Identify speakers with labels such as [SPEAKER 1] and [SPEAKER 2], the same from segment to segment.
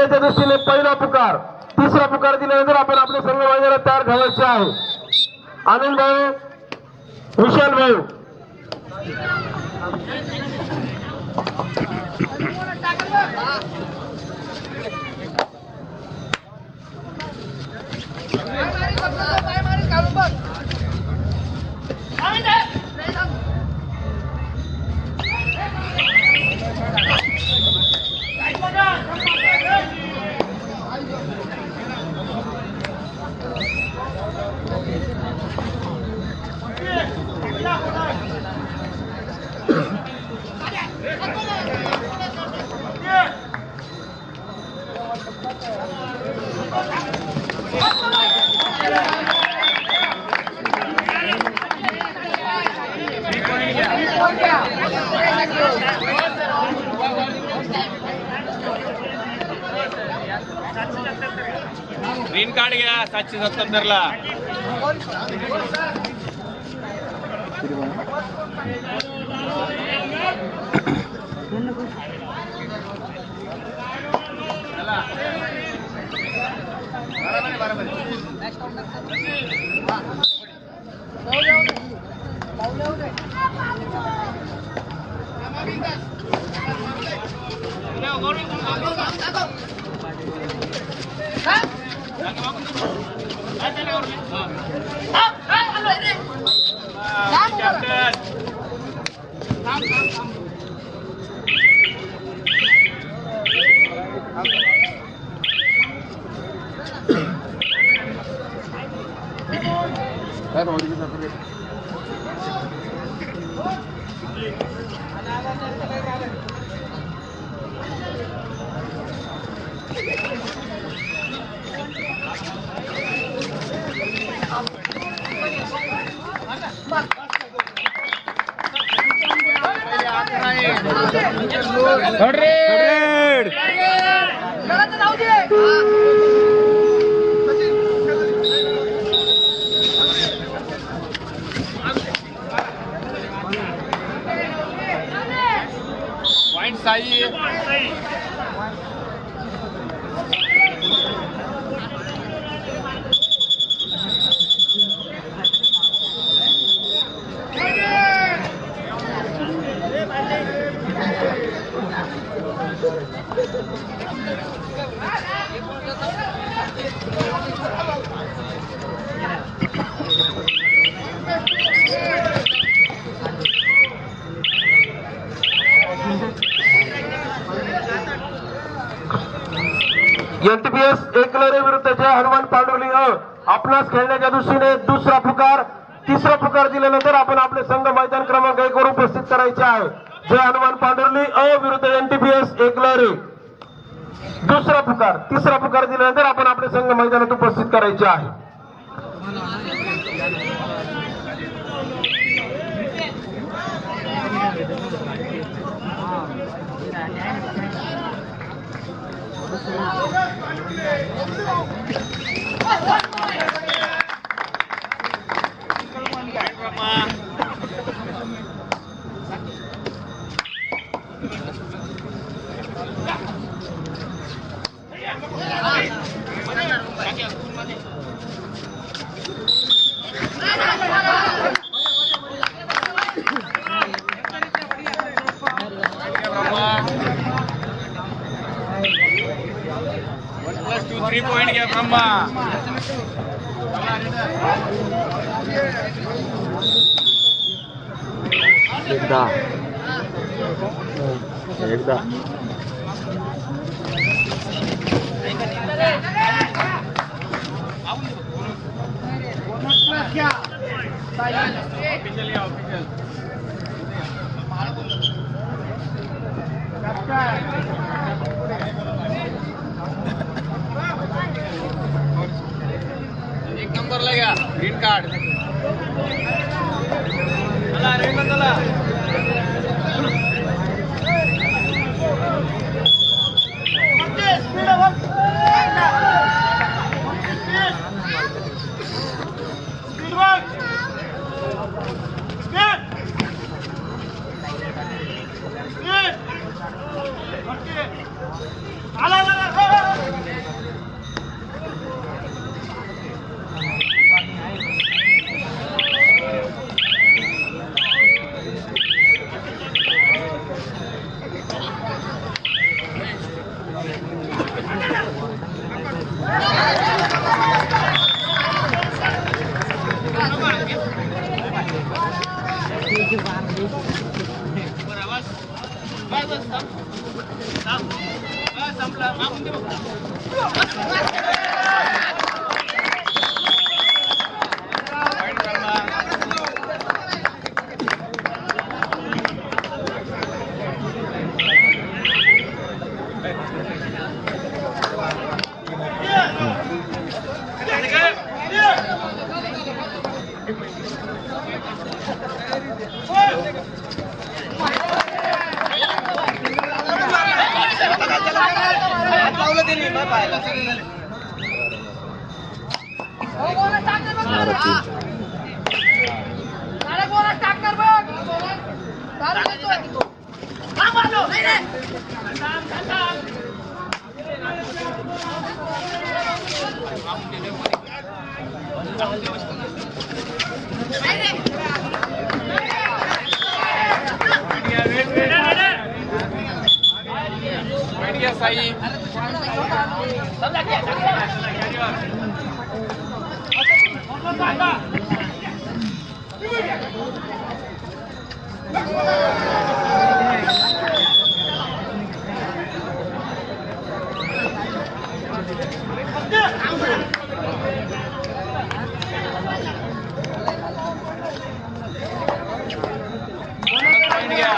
[SPEAKER 1] खेळण्याच्या दृष्टीने पहिला पुकार, तिसरा पुकार दिल्यानंतर आपण आपले संघ मैदानात तयार ठेवायचे आहे. आनंद भाऊ, विशाल भाऊ,
[SPEAKER 2] ग्रीन कार्ड घ्या 777 ला. पॉइंट सही
[SPEAKER 1] एनटीपीएस एकलरे विरुद्धच्या हनुमान पांडुर्ली आपणास खेळण्याच्या दृष्टीने दुसरा पुकार, तिसरा पुकार दिल्यानंतर आपण आपले संघ मैदान क्रमांक 1 वर उपस्थित करायचे आहे. जय हनुमान पांडुर्ली विरुद्ध एनटीपीएस एकलरे. दुसरा पुकार, तिसरा पुकार दिल्यानंतर आपण आपले संघ मैदानात उपस्थित करायचे आहे.
[SPEAKER 2] थ्री पॉइंट घ्या ब्रह्मा.
[SPEAKER 1] एकदा
[SPEAKER 2] एक नंबर लगा ग्रीन कार्ड. चला रे चला.
[SPEAKER 3] आला
[SPEAKER 2] पॉइंट ब्रह्मा पॉइंट घ्या साई पॉइंट घ्या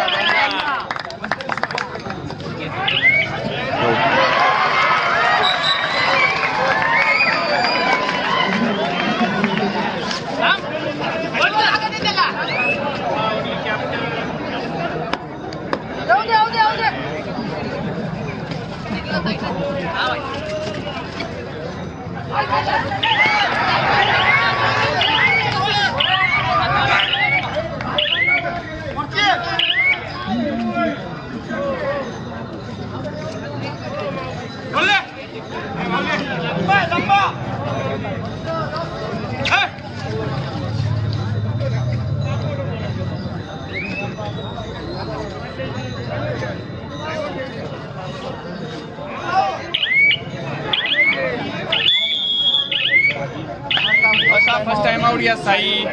[SPEAKER 2] फर्स्ट टाइम आउट या साई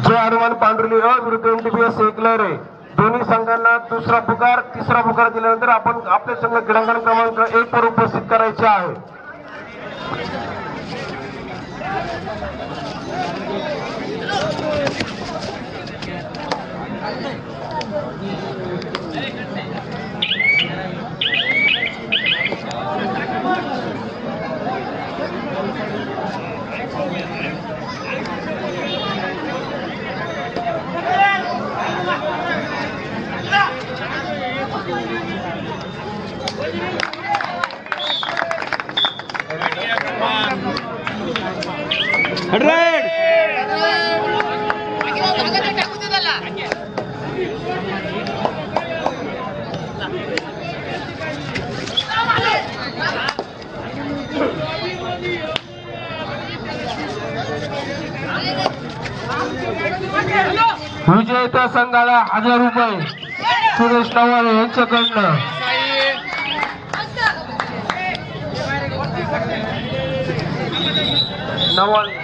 [SPEAKER 1] जय हनुमान पांढुर्ली विरुद्ध एमटीपीएस एकलर आहे. दोन्ही संघांना दुसरा पुकार तिसरा पुकार दिल्यानंतर आपण आपले संघ क्रीडांगण क्रमांक 1 वर उपस्थित करायचे आहे. विजेत्या संघाला 1000 रुपये सुरेश नवाले यांच्याकडनं. नवाले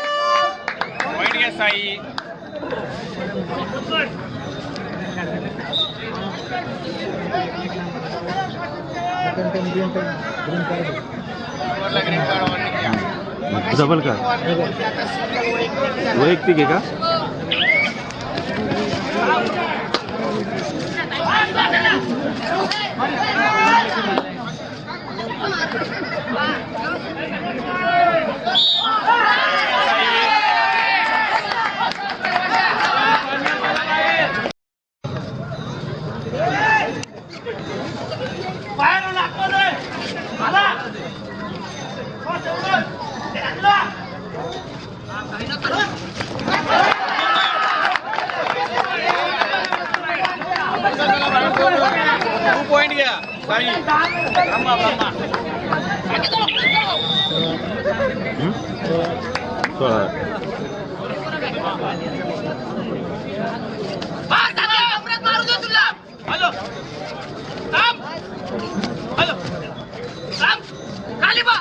[SPEAKER 2] पॉइंट घ्या साई. ग्रीन कार्ड वॉर्निंग घ्या.
[SPEAKER 3] डबल का वैयक्तिक आहे का?
[SPEAKER 2] पॉइंट घ्या साई. थांबा थांबा.
[SPEAKER 3] 16.
[SPEAKER 2] हॅलो थांब. हॅलो थांब. खाली बा.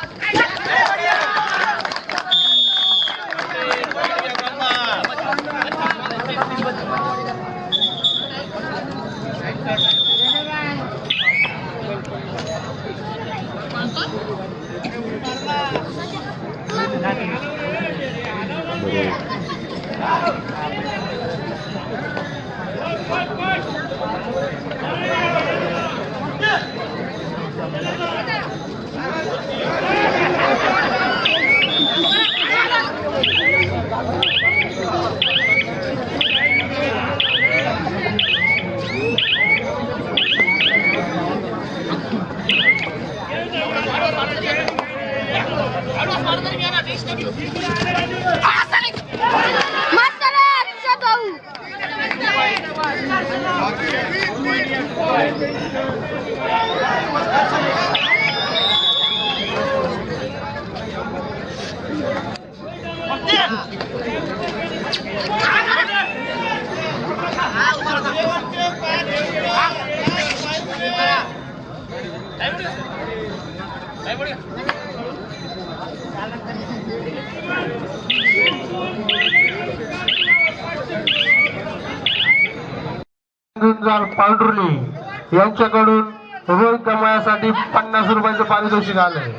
[SPEAKER 1] पांढुर्ली यांच्याकडून रोहित कमायासाठी 50 रुपयाचं पारितोषिक आलंय.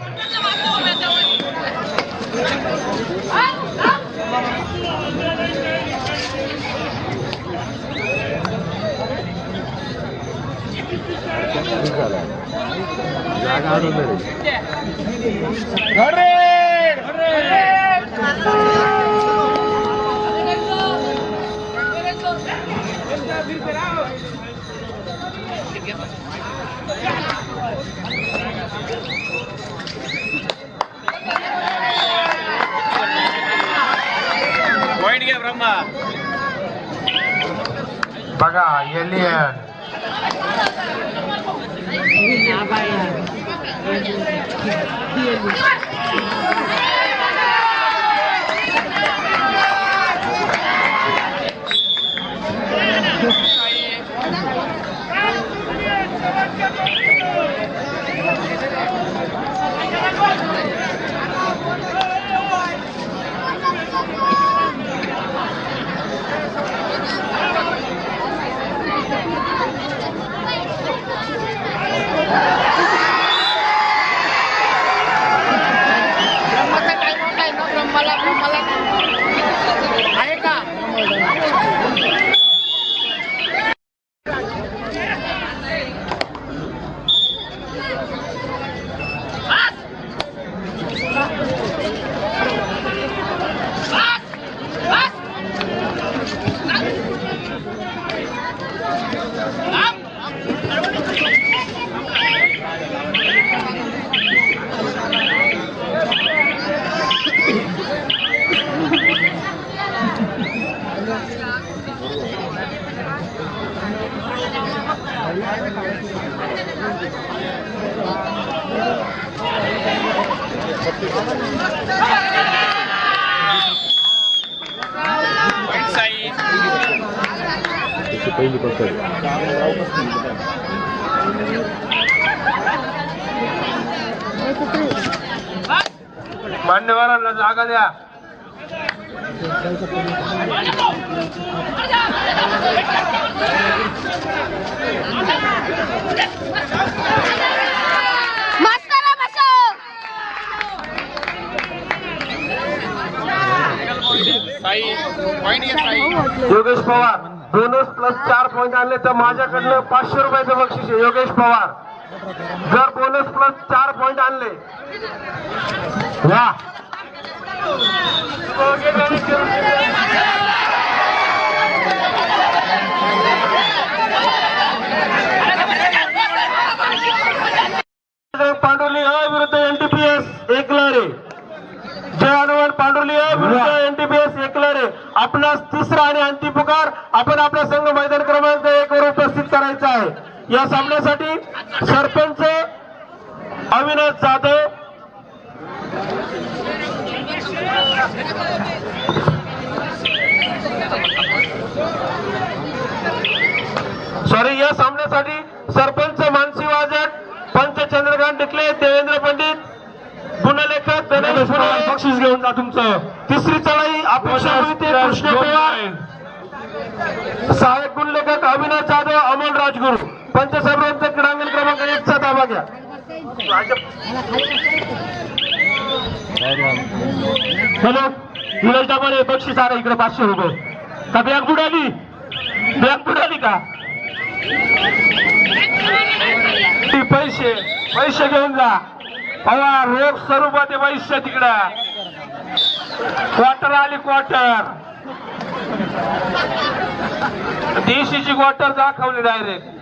[SPEAKER 3] जागा आणून
[SPEAKER 2] पॉइंट घ्या ब्रह्मा.
[SPEAKER 1] बघा एलियन
[SPEAKER 2] ब्रह्माचा पॉईंट साई.
[SPEAKER 3] त्याची पहिली पकड.
[SPEAKER 1] मान्यवरांना जागा द्या.
[SPEAKER 2] साई पॉईंट घ्या Sai.
[SPEAKER 1] Yogesh Pawar bonus plus 4 point आणले तर माझ्याकडनं 500 रुपयाचं बक्षीस आहे. योगेश पवार जर बोनस प्लस 4 पॉईंट आणले वा. पांडुर्ली विरुद्ध एनटीपीएस एकला रे. जय हनुमान पांडुर्ली विरुद्ध एनटीपीएस एकला रे. आपणास तिसरा आणि अंतिम पुकार आपण आपला संघ मैदान क्रमांक 1 वर उपस्थित करायचा आहे. या सामन्यासाठी सरपंच अविनाश जाधव, या सामन्यासाठी सरपंच मानसी वाजट, पंच चंद्रकांत टिकले, देवेंद्र पंडित, गुणलेखक गणेश फुले बक्षीस घेऊन जा तुमचं. तिसरी चढाई अपेक्षा मोहिते, कृष्ण पवार, सहाय्यक गुणलेखक अविनाश जाधव, अमोल राजगुरू. पंच सरपंच क्रीडांगण क्रमांक 1 चा ताबा घ्या. हॅलो निलेश दामाने बक्षीस आला इकडे 500 रुपये. का बॅग बुडाली? बॅग बुडाली का? पैसे पैसे घेऊन जा. हवा रोख स्वरूपात पैसे तिकडं. क्वार्टर आली क्वार्टर. देशीची क्वार्टर दाखवली डायरेक्ट.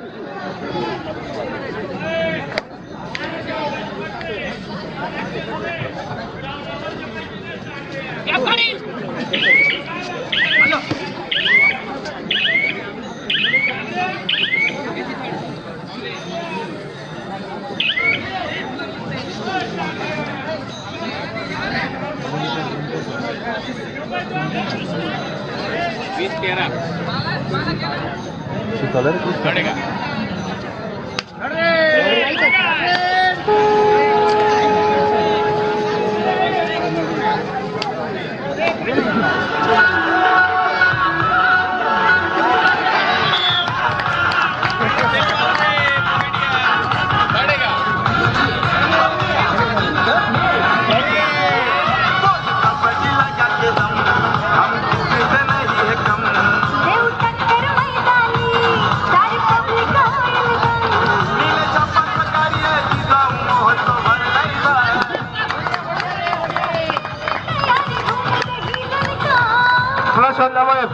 [SPEAKER 3] कलर
[SPEAKER 2] कळेगा.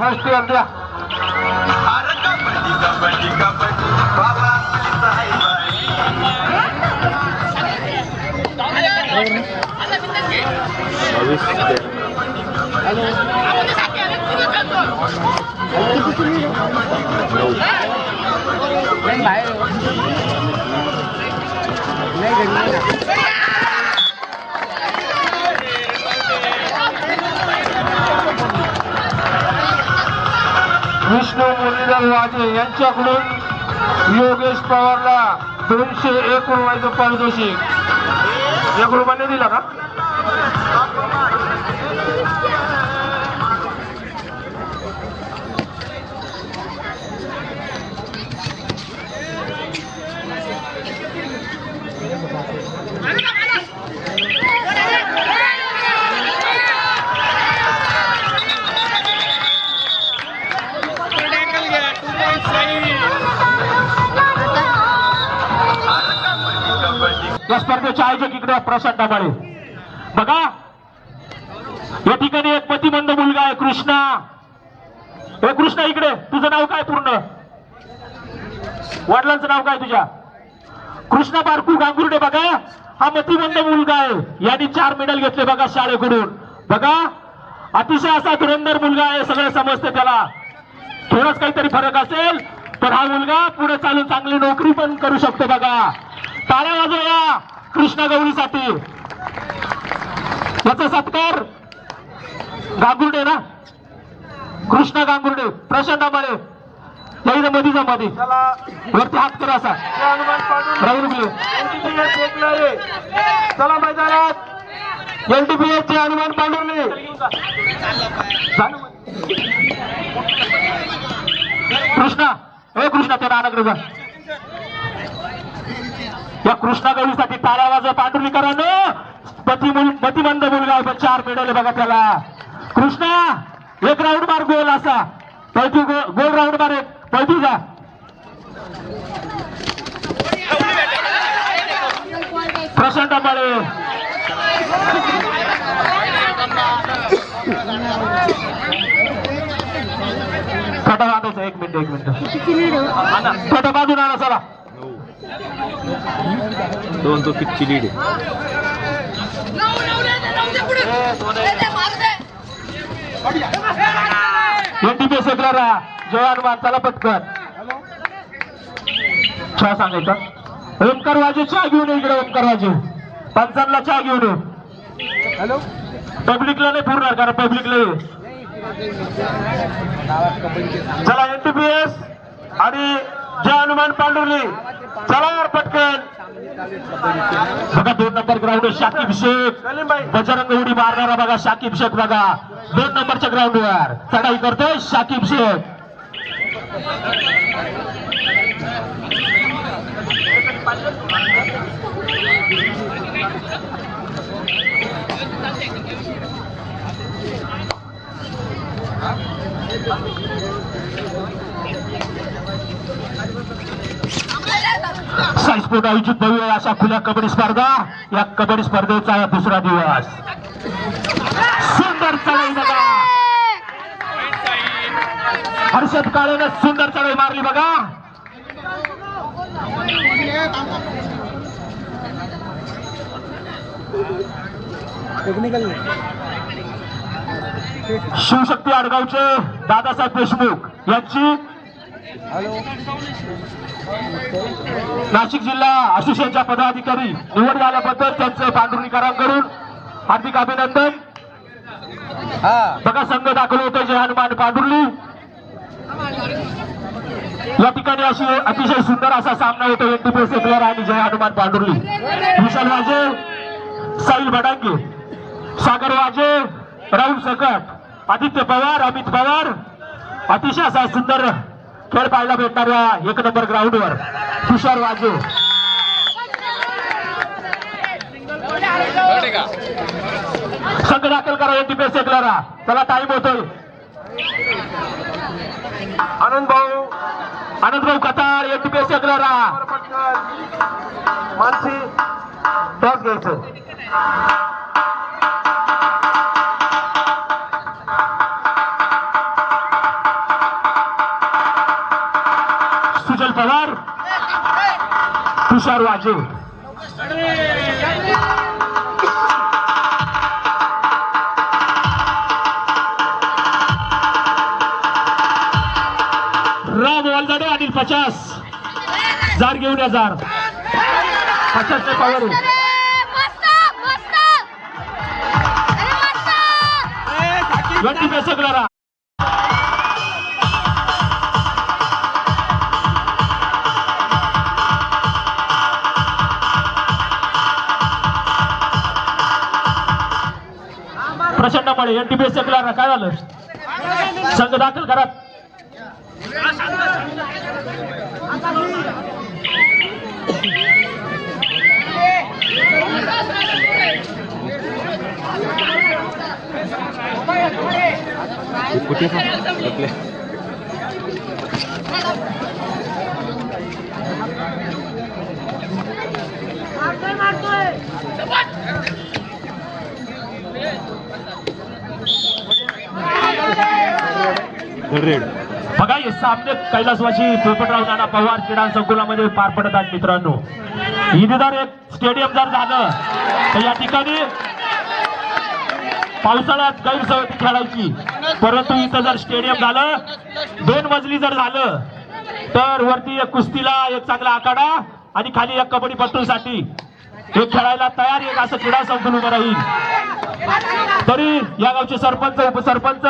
[SPEAKER 2] फर्स्ट इयर द्या. विष्णू मुरलीधर वाजे यांच्याकडून योगेश पवारला 201 रुपयाचं पारितोषिक. 1 रुपयाने दिला का? या स्पर्धेचे आयोजक इकडे प्रसाद दाभाडे. बघा या ठिकाणी एक मतिमंद मुलगा आहे कृष्णा. कृष्णा इकडे. तुझं नाव काय पूर्ण? वडिलांचं नाव काय तुझ्या? कृष्णा बारकू गांगुर्डे. बघा हा मतिमंद मुलगा आहे. यांनी 4 मेडल घेतले बघा शाळेकडून. बघा अतिशय असा धुरंधर मुलगा आहे. सगळं समजते त्याला. थोडंच काहीतरी फरक असेल पण हा मुलगा पुढे चालून चांगली नोकरी पण करू शकतो बघा. टाळ्या वाजवूया कृष्णा गवळीसाठी. याचा सत्कार गांगुर्डे ना, कृष्णा गांगुर्डे, प्रशांत आंबाळे याही मधीचा मध्ये
[SPEAKER 1] चला
[SPEAKER 2] वरती हात करा असा
[SPEAKER 1] जय हनुमान पांडुरंग
[SPEAKER 2] राहुल गुले.
[SPEAKER 1] NTPS एक लढे. चला मैदानात NTPS चे हनुमान पांडुरंग.
[SPEAKER 2] कृष्णा हे कृष्णा त्या रानाकडे जा. या कृष्णा गवळीसाठी टाळ्या वाजवा पांडुरंगकरांनो. मतिमंद मुलगा आहे पण 4 मेडल बघा त्याला. कृष्णा एक राऊंड मार गोल असा पैठू गोल राऊंड मार एक पैठू जा. प्रशांत आंबाळे फटा बांधायचा. एक मिनिट फटा बांधून आणा चला.
[SPEAKER 3] 2 कितची लीड आहे.
[SPEAKER 2] NTPS सेक्युलर जय हनुमान. चला पटकन चहा सांगायचा. ओमकार वाजे चहा घेऊन ये इकडे. ओमकार वाजे पंचांना चहा घेऊन ये.
[SPEAKER 1] हॅलो
[SPEAKER 2] पब्लिकला नाही पुरणार कारण पब्लिकला ये.
[SPEAKER 1] चला NTPS आणि जय हनुमान पांडुरंग. चला पटकन.
[SPEAKER 2] बघा 2 नंबर ग्राउंड शाकीब शेख
[SPEAKER 1] सलीम भाई
[SPEAKER 2] बजरंग उडी मारणारा बघा शाकीब शेख बघा 2 नंबरच्या ग्राउंडवर चढाई करतोय शाकीब शेख. साईस्पोर्ट आयोजित भव्य अशा खुल्या कबड्डी स्पर्धा. या कबड्डी स्पर्धेचा 2रा दिवस. सुंदर चढाई बघा. हर्षद काळेनं सुंदर चढाई मारली बघा. शिवशक्ती आडगावचे दादासाहेब देशमुख यांची नाशिक जिल्हा असोसिएशनच्या पदाधिकारी निवड झाल्याबद्दल त्यांचे पांडुरंगकरांकडून हार्दिक अभिनंदन. बघा संघ दाखल होतोय जय हनुमान पांडुर्ली. या ठिकाणी अशी अतिशय सुंदर असा सामना होतो NTPS सेक्युलर आणि जय हनुमान पांडुर्ली. विशाल वाजे, साहिल भडांगे, सागर वाजे, राहुल सकट, आदित्य पवार, अमित पवार. अतिशय असा सुंदर खेळ पाहायला भेटणाऱ्या 1 नंबर ग्राउंडवर तुषार वाजे. संघ दाखल करा NTPS सेक्युलर. चला टाइम होतोय.
[SPEAKER 1] आनंद भाऊ
[SPEAKER 2] कतार NTPS सेक्युलर.
[SPEAKER 1] पटकन मानसी टॉस घ्यायचं.
[SPEAKER 2] सुजल पवार, तुषार वाजे. राम वालदाडे अनिल 50 जार घेऊन या. जार 50 पॉवर NTPS सेक्युलर. प्रचंड पडे NTPS सेक्युलर. काय झालं? संघ दाखल करा.
[SPEAKER 3] कुठे आपले रेड
[SPEAKER 2] बघा हे सामने कैलासवासी पोपटराव नाना पवार क्रीडा संकुलामध्ये पार पडत आहेत मित्रांनो. इथे जर एक स्टेडियम जर झालं तर या ठिकाणी पावसाळ्यात गैरसोय खेळायची, परंतु इथं जर स्टेडियम झालं 2 मजली जर झालं तर वरती एक कुस्तीला एक चांगला आखाडा आणि खाली एक कबड्डी पट्टूसाठी एक खेळायला तयार एक असं क्रीडा संकुल उभं राहील. तरी या गावचे सरपंच उपसरपंच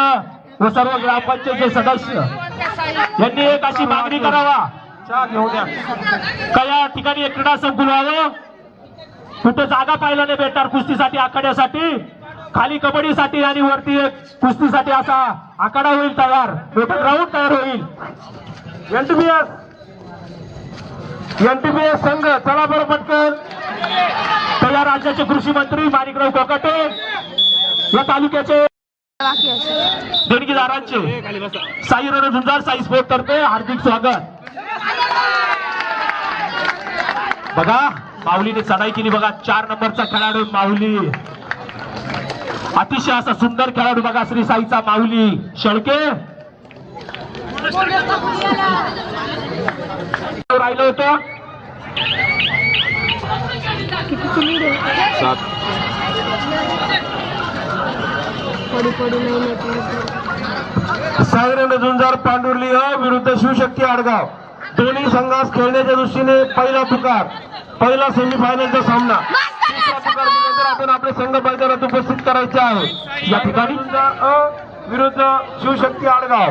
[SPEAKER 2] व सर्व ग्रामपंचायतचे सदस्य यांनी एक अशी मागणी करावा
[SPEAKER 1] चहा घेऊ द्या.
[SPEAKER 2] का या ठिकाणी एक क्रीडा संकुल व्हावं. कुठं जागा पाहायला नाही भेटणार कुस्तीसाठी आखाड्यासाठी, खाली कबड्डीसाठी आणि वरती एक कुस्तीसाठी असा आखाडा होईल तयार, मोठं ग्राउंड तयार होईल.
[SPEAKER 1] एनटीपीएस संघ चला बरं पटकन.
[SPEAKER 2] तर या राज्याचे कृषी मंत्री माणिकराव कोकाटे, या तालुक्याचे देणगीदारांचे साई रणझुंजार साई स्पोर्ट तर्फे हार्दिक स्वागत. बघा माऊलीने चढाई केली बघा. 4 नंबरचा खेळाडू माऊली, अतिशय असा सुंदर खेळाडू बघा श्री साईचा माऊली शेळके राहिलं होतं.
[SPEAKER 3] 7
[SPEAKER 1] साई रणझुंजार पांडुर्ली विरुद्ध शिवशक्ती आडगाव. दोन्ही संघास खेळण्याच्या दृष्टीने पहिला पुकार, पहिला सेमीफायनलचा सामना. तिसरा पुकार दिल्यानंतर आपण आपले संघ मैदानात उपस्थित करायचे आहे.
[SPEAKER 2] या ठिकाणी
[SPEAKER 1] विरुद्ध शिवशक्ती आडगाव.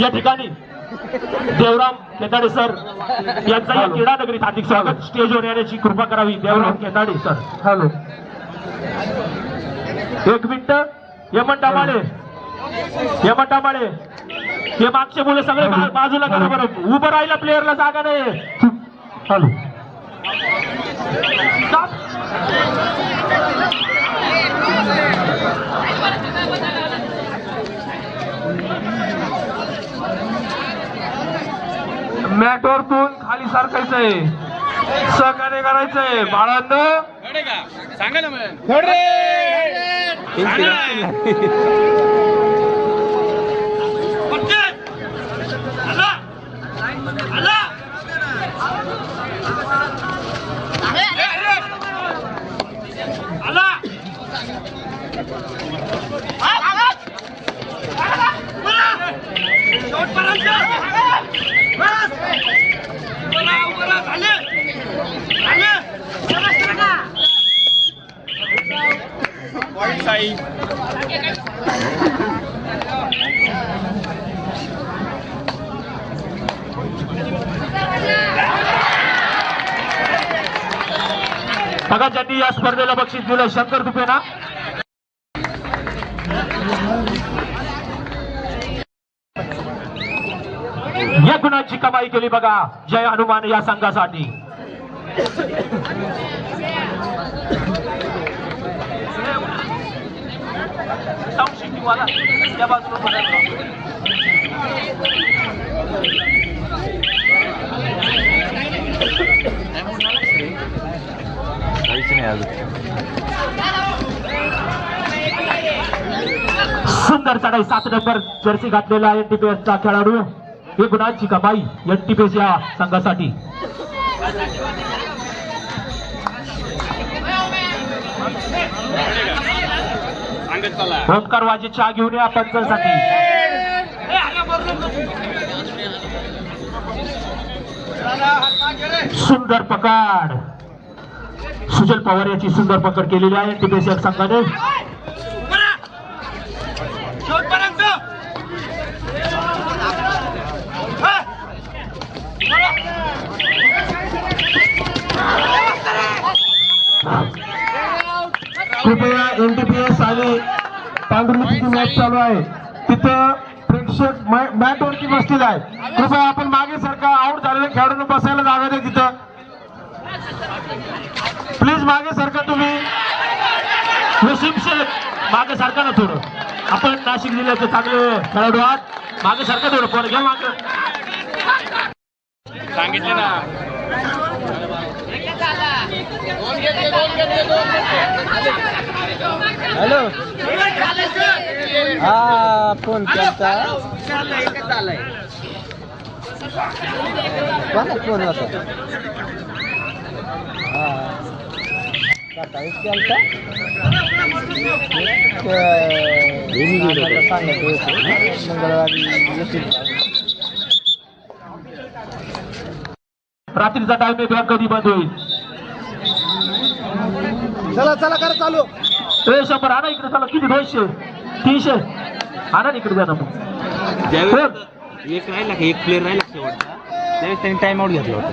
[SPEAKER 2] या ठिकाणी देवराम केताडे सर यांचा या क्रीडा नगरीत हार्दिक स्वागत. स्टेजवर येण्याची कृपा करावी Devram Ketade sir.
[SPEAKER 1] Hello,
[SPEAKER 2] 1 minute. Yaman Damale हे मागचे मुलं सगळे बाजूला करा बरं. उभं राहिला प्लेअरला जागा नाही.
[SPEAKER 1] हॅलो. मॅटवरतून खाली सारखायचंय, सहकार्य करायचंय बाळांनो.
[SPEAKER 3] सांगा ना मग.
[SPEAKER 2] बघा ज्यांनी या स्पर्धेला बक्षीस दिलं शंकर तुपे ना. या गुणांची कमाई केली बघा जय हनुमान या संघासाठी.
[SPEAKER 3] काहीच नाही अजून.
[SPEAKER 2] सुंदर चढाई 7 नंबर जर्सी घातलेला एनटीपीएस चा खेळाडू. ही गुणांची कमाई एनटीपीएस या संघासाठी. ओंकार वाजे चहा घेऊन या पंचांसाठी. सुंदर पकड सुजल पवार याची सुंदर पकड केलेली आहे एनटीपीएस या संघाने.
[SPEAKER 1] कृपया एनटीपीएस आणि पांडुर्लीची मॅच चालू आहे, तिथं प्रेक्षक मॅटवरती बसलेला आहे. कृपया आपण मागे सरका. आउट झालेल्या खेळाडूंना बसायला जागा द्या तिथं. प्लीज मागे सरका तुम्ही.
[SPEAKER 2] वसीम शेख मागे सारखा ना थोडं. आपण नाशिक जिल्ह्याचे चांगले खेळाडू आहात. मागे सारखा थोडं पोर घ्या मागे.
[SPEAKER 3] सांगितले ना.
[SPEAKER 4] हॅलो हा फोन केलता. कोणा फोन होता. सकाळीच केलता सांगत होते मंगळवारी येतील.
[SPEAKER 2] रात्रीचा टाइम आहे, कधी बंद होईल?
[SPEAKER 1] चला चला करा चालू.
[SPEAKER 2] 100 आणा इकडे. चला किती? 200 300 आणा इकडे. द्या ना मग.
[SPEAKER 3] एक राहिला का, एक प्लेअर राहिला शेवटचा, त्यावेळेस त्यांनी टाइम आउट घेतला होता.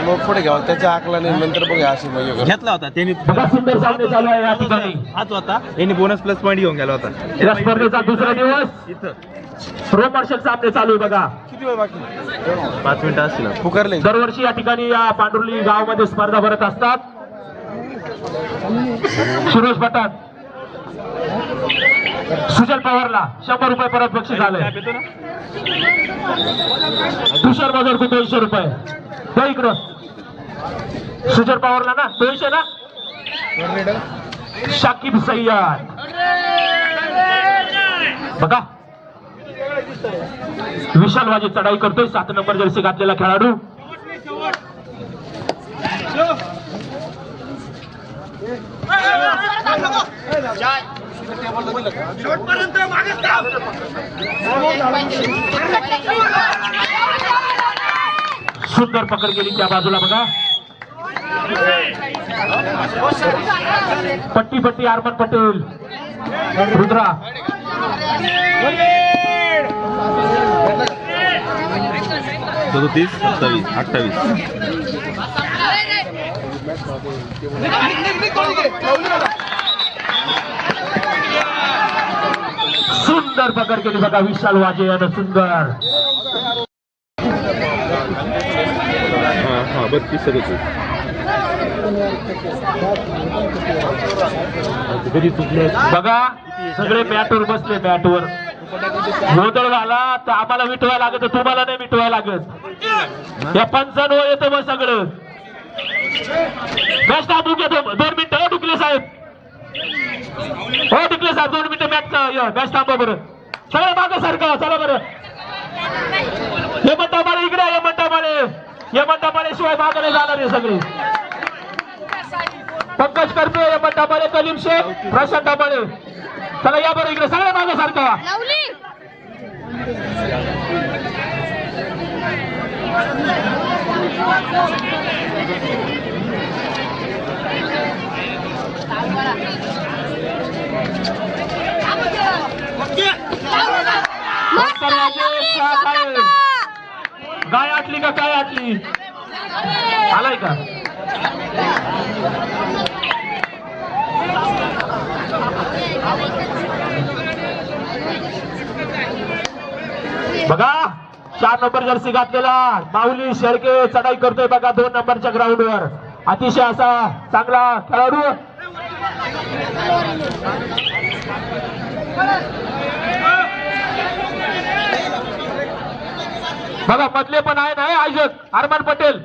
[SPEAKER 1] मग पुढे घ्यावं, त्याच्या आकला नाही, नंतर बघा अशी म्हणजे
[SPEAKER 3] घेतला होता त्यांनी.
[SPEAKER 2] बघा सुंदर सामने चालू आहे या ठिकाणी.
[SPEAKER 3] हाच होता, यांनी बोनस प्लस पॉईंट घेऊन गेला होता.
[SPEAKER 2] या स्पर्धेचा दुसरा दिवस
[SPEAKER 3] इथं
[SPEAKER 2] रोमार्शल सामने चालू आहे बघा.
[SPEAKER 1] किती वेळ बाकी?
[SPEAKER 3] 5 मिनिटं असतील.
[SPEAKER 1] पुकारले
[SPEAKER 2] दरवर्षी या ठिकाणी या पांडुर्ली गावामध्ये स्पर्धा भरत असतात. सुरेश भटात, सुजल पवारला 100 रुपये परत बक्षीस आलंय. तुषार बाजारको 200 रुपये. द्या इकडं. सुजल पवारला ना 200 ना. शाकिब सय्यद बघा. विशाल वाजे चढाई करतोय. 7 नंबर जर्सी घातलेला खेळाडू. सुंदर पकड केली त्या बाजूला बघा. पट्टी पट्टी आरमान पटेल रुद्रा.
[SPEAKER 3] 37, 27, 28.
[SPEAKER 2] सुंदर पकड केली बघा विशाल वाजे यानं. सुंदर.
[SPEAKER 3] हा 32 37.
[SPEAKER 2] बघा सगळे मॅटवर बसले. मॅटवर गोंधळ झाला तर आम्हाला मिटवायला लागत, तुम्हाला नाही मिटवायला लागत. या पंचांवर येतं मग सगळं. मॅच थांबू घेतो 2 मिनिटं. हो डुकले साहेब, हो डुकले साहेब 2 मिनिटं मॅच थांबा बरं. सगळं मागं सारखं. चला बरं. हेमंत माळे इकडे. हेमंत माळे शिवाय मागं नाही जाणार आहे सगळे. पंकज करपे, हेमंत माळे, कलीम शेख, प्रशांत माळे. चला या बरं इकडे. सगळं मागं सारखं. गाय आटली का काय आटली? आलाय का? बघा 4 नंबर जर्सी घातलेला माऊली शेळके चढाई करतोय बघा 2 नंबरच्या ग्राउंडवर. अतिशय असा चांगला खेळाडू. बघा मधले पण आहे ना आयजक अरमान पटेल.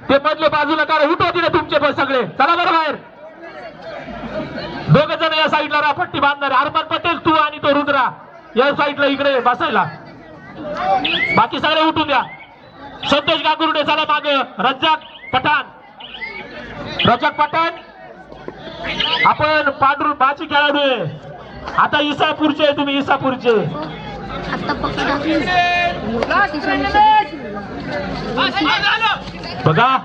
[SPEAKER 2] ते मधले बाजूला काढा. उठवा तिने तुमचे पण सगळे. चला बरं बाहेर. 2 जण या साईडला राहा पट्टी बांधणारे. अरमान पटेल तू आणि तो रुद्रा या साईडला इकडे बसायला. बाकी सगळे उठून द्या. संतोष गांगुर्डे चला माग. रज्जाक पठाण आपण पांढरू बाची खेळाडू आहे. आता इसापूरचे तुम्ही. इसापूरचे बघा.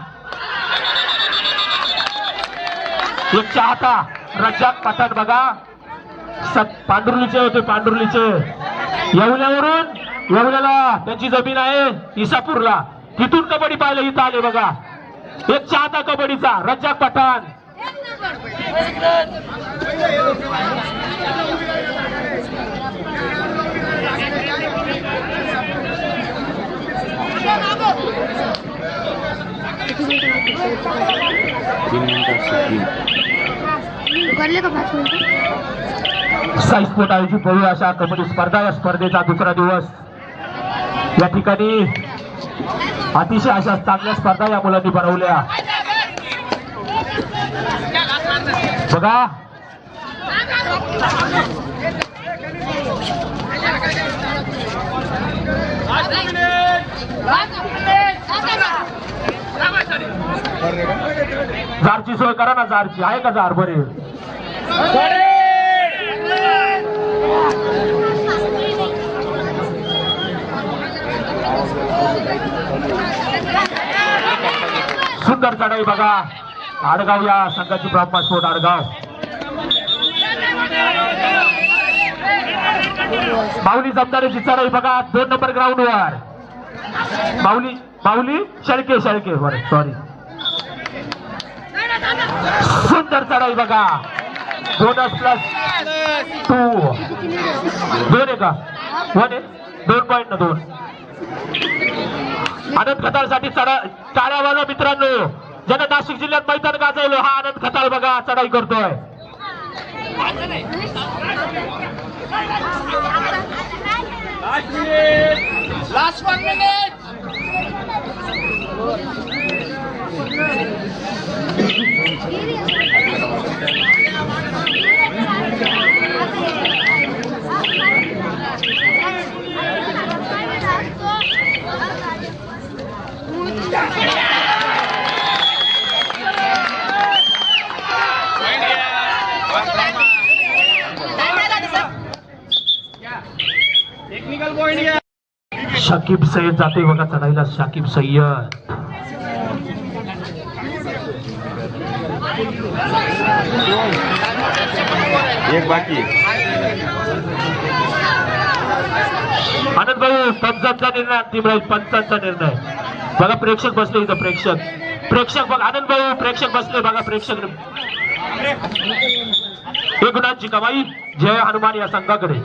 [SPEAKER 2] एक चाहता रज्जाक पठाण बघा. पांढुर्लीचे होते. पांढुर्लीचे येवल्याला त्यांची जमीन आहे. इसापूरला तिथून कबड्डी पाहिलं. इथं आले बघा. एक चाहता कबड्डीचा रज्जाक पठाण. साईस्पोर्ट आयोजित भव्य अशा कबड्डी स्पर्धा. या स्पर्धेचा दुसरा दिवस. या ठिकाणी अतिशय अशा चांगल्या स्पर्धा या मुलांनी बनवल्या बघा. जारची सोय करा ना, जारची आहे का जार? बरे सुंदर चढाई बघा. आडगाव या संघाची ब्रह्मा स्पोर्ट आडगाव. माऊली जमदारीची चढाई बघा 2 नंबर ग्राउंड वर. माऊली शेळके सॉरी. सुंदर चढाई बघा. बोनस प्लस 2 आहे का? 1 आहे. 2 पॉईंट ना 2. आनंद खताळसाठी टाळ्या वाजवा मित्रांनो. ज्यानं नाशिक जिल्ह्यात मैदान गाजवलं हा आनंद खताळ बघा चढाई करतोय.
[SPEAKER 4] Last 1 minute.
[SPEAKER 2] शाकिब सय्यद जाते बघा चढाईला. शाकिब सय्यद
[SPEAKER 3] एक बाकी.
[SPEAKER 2] आनंद भाऊ पंचांचा निर्णय अंतिम राहील. पंचांचा निर्णय बघा. प्रेक्षक बसले इथं. प्रेक्षक बघा. आनंद भाऊ प्रेक्षक बसले बघा. प्रेक्षक 1 गुणांची कमाई जय हनुमान या संघाकडे.